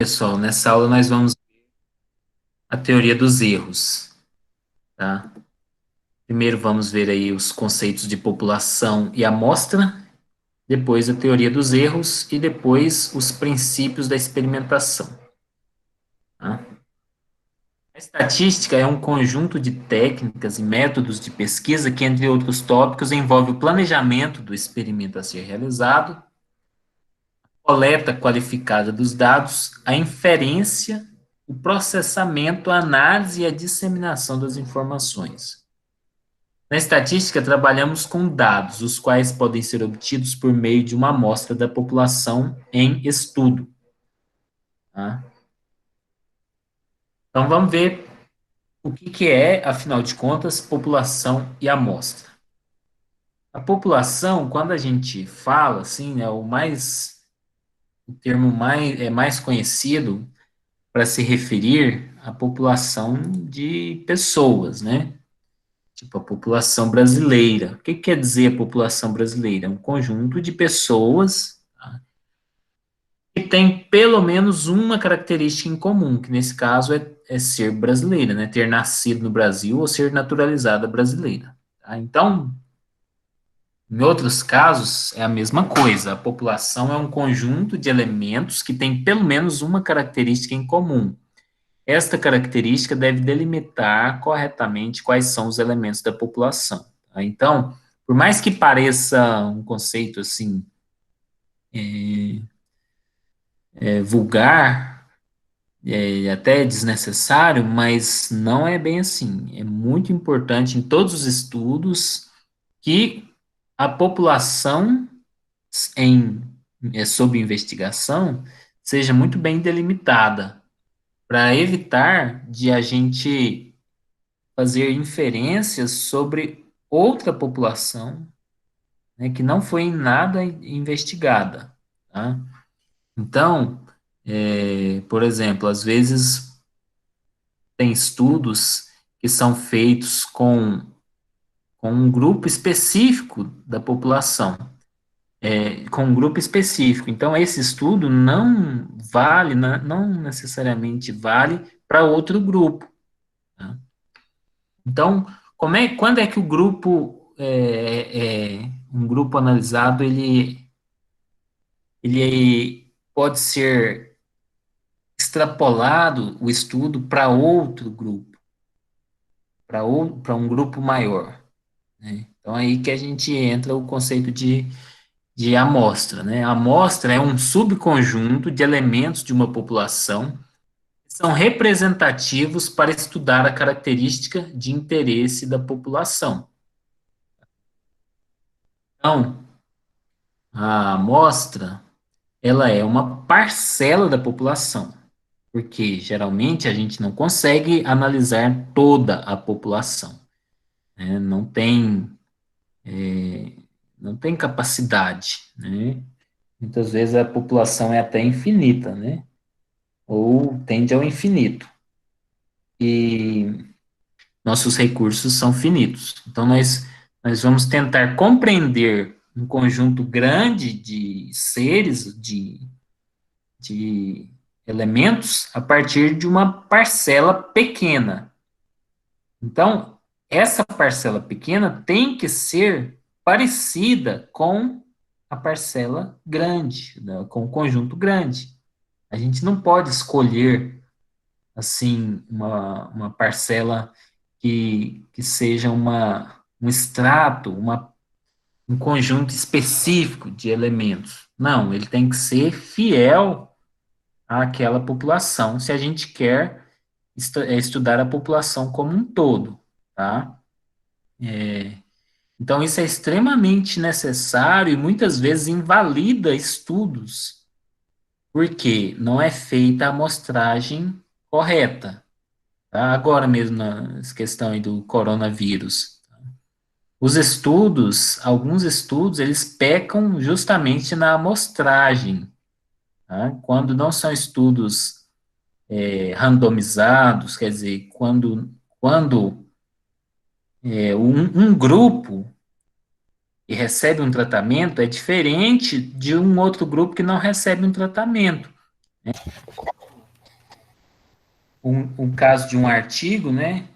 Pessoal, nessa aula nós vamos ver a teoria dos erros, tá? Primeiro vamos ver aí os conceitos de população e amostra, depois a teoria dos erros e depois os princípios da experimentação, tá? A estatística é um conjunto de técnicas e métodos de pesquisa que, entre outros tópicos, envolve o planejamento do experimento a ser realizado, coleta qualificada dos dados, a inferência, o processamento, a análise e a disseminação das informações. Na estatística, trabalhamos com dados, os quais podem ser obtidos por meio de uma amostra da população em estudo. Tá? Então, vamos ver o que é, afinal de contas, população e amostra. A população, quando a gente fala, assim, né, o termo mais conhecido para se referir à população de pessoas, né? Tipo, a população brasileira. O que quer dizer a população brasileira? É um conjunto de pessoas, tá, que tem pelo menos uma característica em comum, que nesse caso é ser brasileira, né? Ter nascido no Brasil ou ser naturalizada brasileira. Tá? Então, em outros casos, é a mesma coisa. A população é um conjunto de elementos que tem pelo menos uma característica em comum. Esta característica deve delimitar corretamente quais são os elementos da população. Tá? Então, por mais que pareça um conceito assim vulgar, até desnecessário, mas não é bem assim. É muito importante em todos os estudos que a população em sob investigação seja muito bem delimitada, para evitar de a gente fazer inferências sobre outra população, né, que não foi em nada investigada, tá? Então, por exemplo, às vezes tem estudos que são feitos com um grupo específico da população, com um grupo específico. Então, esse estudo não vale, não necessariamente vale para outro grupo, tá? Então, quando é que o grupo, um grupo analisado, ele pode ser extrapolado o estudo para outro grupo, para um grupo maior, né? Então, aí que a gente entra o conceito de amostra, né? A amostra é um subconjunto de elementos de uma população que são representativos para estudar a característica de interesse da população. Então, a amostra, ela é uma parcela da população, porque geralmente a gente não consegue analisar toda a população, né? Não tem capacidade, né? Muitas vezes a população é até infinita, né? Ou tende ao infinito. E nossos recursos são finitos. Então, nós vamos tentar compreender um conjunto grande de seres, de elementos a partir de uma parcela pequena. Então, essa parcela pequena tem que ser parecida com a parcela grande, né, com o conjunto grande. A gente não pode escolher, assim, uma parcela que seja um extrato, um conjunto específico de elementos. Não, ele tem que ser fiel àquela população, se a gente quer estudar a população como um todo, tá? Então, isso é extremamente necessário e muitas vezes invalida estudos, porque não é feita a amostragem correta, tá? Agora mesmo, na questão aí do coronavírus, os estudos, alguns estudos, eles pecam justamente na amostragem, tá? Quando não são estudos randomizados, quer dizer, quando um grupo que recebe um tratamento é diferente de um outro grupo que não recebe um tratamento. um caso de um artigo, né?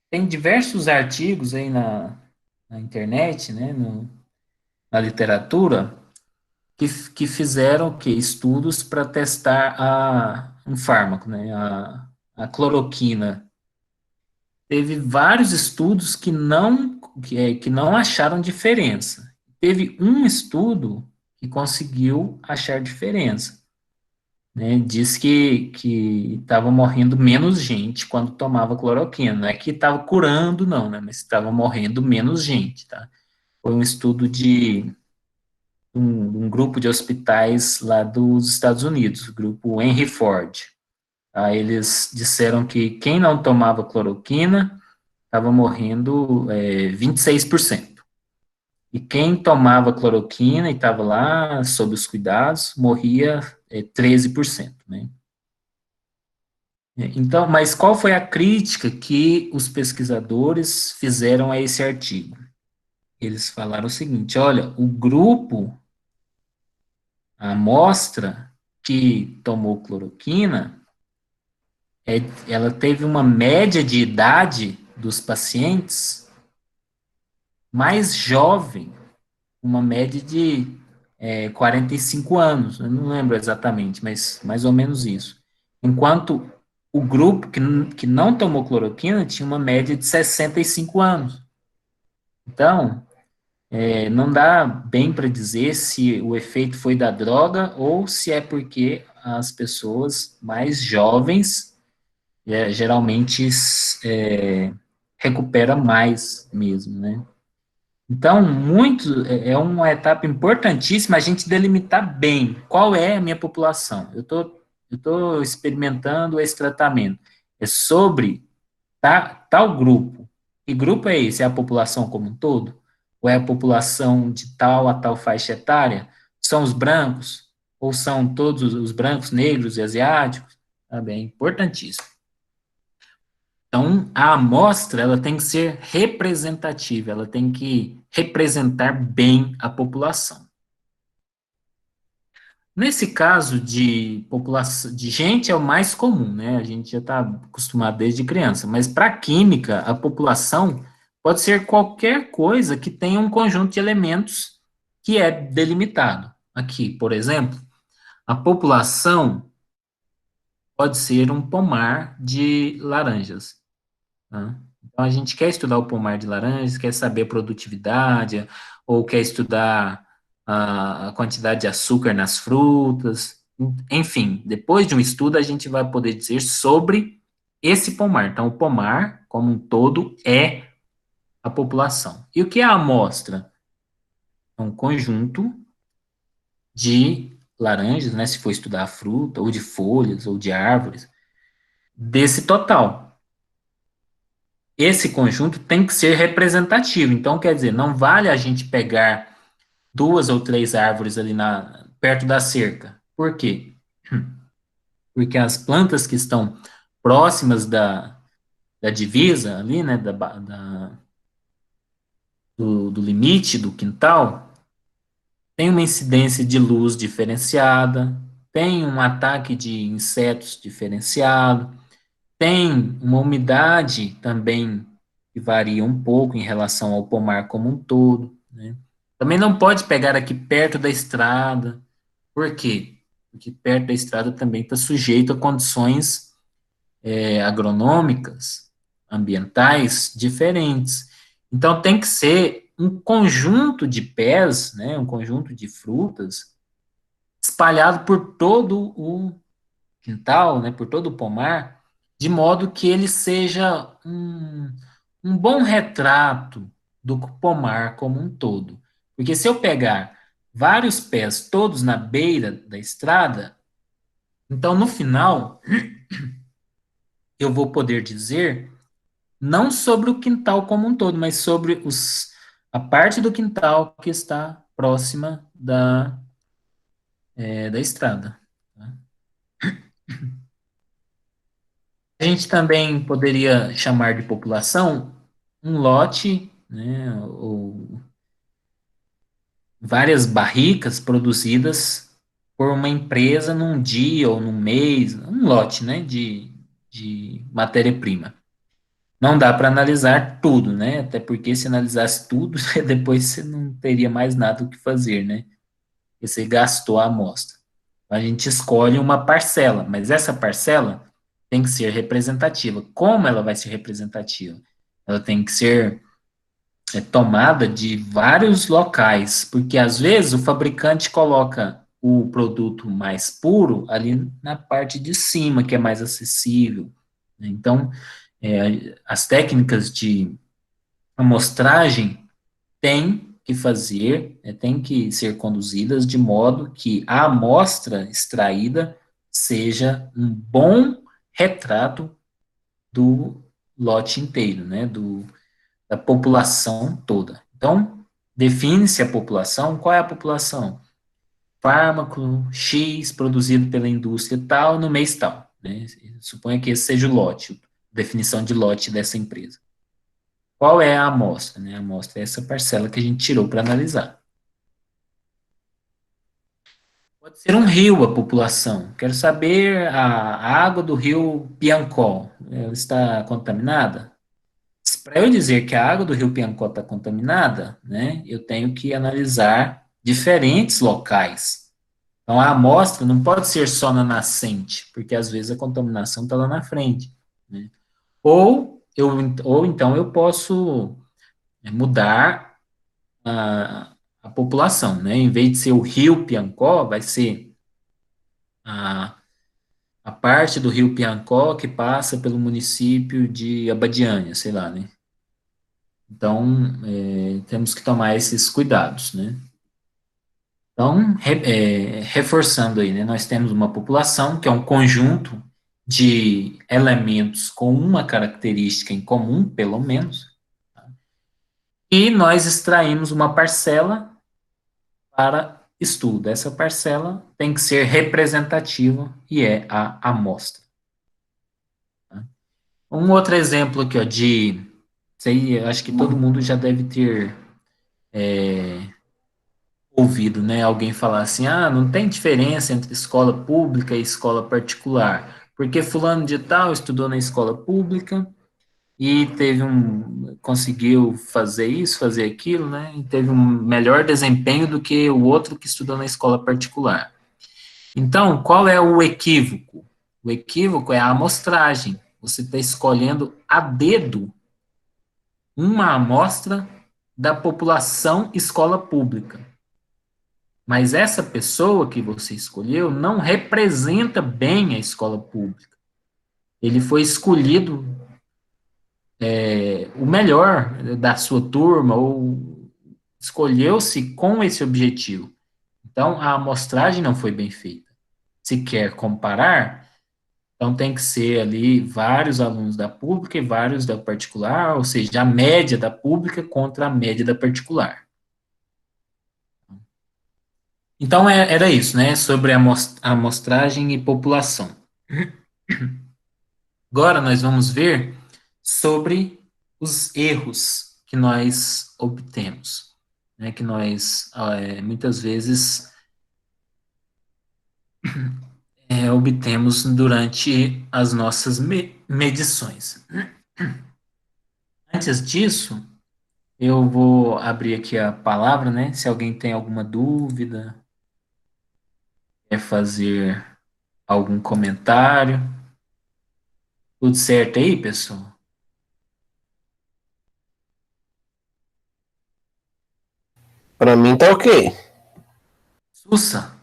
Tem diversos artigos aí na internet, né? Na literatura, que fizeram que estudos para testar um fármaco, né? A cloroquina. Teve vários estudos que não acharam diferença. Teve um estudo que conseguiu achar diferença, né? Diz que estava morrendo menos gente quando tomava cloroquina. Não é que estava curando, não, né? Mas estava morrendo menos gente, tá? Foi um estudo de um grupo de hospitais lá dos Estados Unidos, o grupo Henry Ford. Aí eles disseram que quem não tomava cloroquina estava morrendo 26%. E quem tomava cloroquina e estava lá sob os cuidados, morria 13%, né? Então, mas qual foi a crítica que os pesquisadores fizeram a esse artigo? Eles falaram o seguinte: olha, o grupo, a amostra que tomou cloroquina, ela teve uma média de idade dos pacientes mais jovem, uma média de 45 anos, eu não lembro exatamente, mas mais ou menos isso. Enquanto o grupo que não tomou cloroquina tinha uma média de 65 anos. Então, não dá bem para dizer se o efeito foi da droga ou se é porque as pessoas mais jovens geralmente recupera mais mesmo, né? Então, é uma etapa importantíssima a gente delimitar bem qual é a minha população. Eu tô experimentando esse tratamento. É sobre tal grupo. Que grupo é esse? É a população como um todo? Ou é a população de tal a tal faixa etária? São os brancos? Ou são todos os brancos, negros e asiáticos? Tá bem, importantíssimo. Então, a amostra ela tem que ser representativa, ela tem que representar bem a população. Nesse caso de população, de gente é o mais comum, né? A gente já está acostumado desde criança, mas para química, a população pode ser qualquer coisa que tenha um conjunto de elementos que é delimitado. Aqui, por exemplo, a população pode ser um pomar de laranjas. Tá? Então, a gente quer estudar o pomar de laranjas, quer saber a produtividade, ou quer estudar a quantidade de açúcar nas frutas. Enfim, depois de um estudo, a gente vai poder dizer sobre esse pomar. Então, o pomar, como um todo, é a população. E o que é a amostra? É um conjunto de laranjas, né, se for estudar a fruta, ou de folhas, ou de árvores, desse total. Esse conjunto tem que ser representativo. Então, quer dizer, não vale a gente pegar duas ou três árvores ali perto da cerca. Por quê? Porque as plantas que estão próximas da divisa ali, né, do limite do quintal, tem uma incidência de luz diferenciada, tem um ataque de insetos diferenciado, tem uma umidade também que varia um pouco em relação ao pomar como um todo, né? Também não pode pegar aqui perto da estrada. Por quê? Porque perto da estrada também está sujeito a condições agronômicas, ambientais diferentes. Então tem que ser um conjunto de pés, né, um conjunto de frutas espalhado por todo o quintal, né, por todo o pomar, de modo que ele seja um bom retrato do pomar como um todo. Porque se eu pegar vários pés todos na beira da estrada, então no final eu vou poder dizer não sobre o quintal como um todo, mas sobre a parte do quintal que está próxima da estrada. Tá? A gente também poderia chamar de população um lote, né, ou várias barricas produzidas por uma empresa num dia ou num mês, um lote, né, de de matéria-prima. Não dá para analisar tudo, né? Até porque se analisasse tudo, depois você não teria mais nada o que fazer, né? Porque você gastou a amostra. A gente escolhe uma parcela, mas essa parcela tem que ser representativa. Como ela vai ser representativa? Ela tem que ser tomada de vários locais, porque às vezes o fabricante coloca o produto mais puro ali na parte de cima, que é mais acessível. Né? Então, as técnicas de amostragem têm que fazer, têm que ser conduzidas de modo que a amostra extraída seja um bom retrato do lote inteiro, né, da população toda. Então, define-se a população, qual é a população? Fármaco X produzido pela indústria tal no mês tal, né? Suponha que esse seja o lote, definição de lote dessa empresa. Qual é a amostra? Né? A amostra é essa parcela que a gente tirou para analisar. Pode ser um rio a população. Quero saber a água do rio Piancó. Ela está contaminada? Para eu dizer que a água do rio Piancó está contaminada, né, eu tenho que analisar diferentes locais. Então, a amostra não pode ser só na nascente, porque às vezes a contaminação está lá na frente. Né? Ou então eu posso mudar a população, né? Em vez de ser o rio Piancó, vai ser a, a parte do rio Piancó que passa pelo município de Abadiânia, sei lá, né? Então, temos que tomar esses cuidados, né? Então, reforçando aí, né? Nós temos uma população que é um conjunto de elementos com uma característica em comum, pelo menos, e nós extraímos uma parcela para estudo. Essa parcela tem que ser representativa e é a amostra. Tá? Um outro exemplo aqui, ó, sei, acho que todo mundo já deve ter ouvido, né, alguém falar assim, ah, não tem diferença entre escola pública e escola particular, porque fulano de tal estudou na escola pública e conseguiu fazer isso, fazer aquilo, né, e teve um melhor desempenho do que o outro que estudou na escola particular. Então, qual é o equívoco? O equívoco é a amostragem. Você está escolhendo a dedo uma amostra da população escola pública. Mas essa pessoa que você escolheu não representa bem a escola pública. Ele foi escolhido o melhor da sua turma, ou escolheu-se com esse objetivo. Então, a amostragem não foi bem feita. Se quer comparar, então tem que ser ali vários alunos da pública e vários da particular, ou seja, a média da pública contra a média da particular. Então era isso, né, sobre a amostragem e população. Agora nós vamos ver sobre os erros que nós obtemos, né, que nós muitas vezes obtemos durante as nossas medições. Antes disso, eu vou abrir aqui a palavra, né? Se alguém tem alguma dúvida, quer fazer algum comentário. Tudo certo aí, pessoal? Pra mim tá ok. Sussa?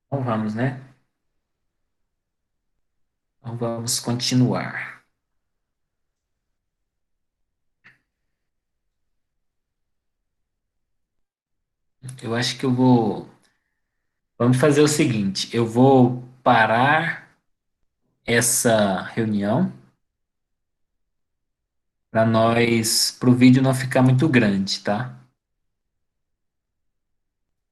Então vamos, né? Então vamos continuar. Eu acho que eu vou. Vamos fazer o seguinte: eu vou parar essa reunião para o vídeo não ficar muito grande, tá?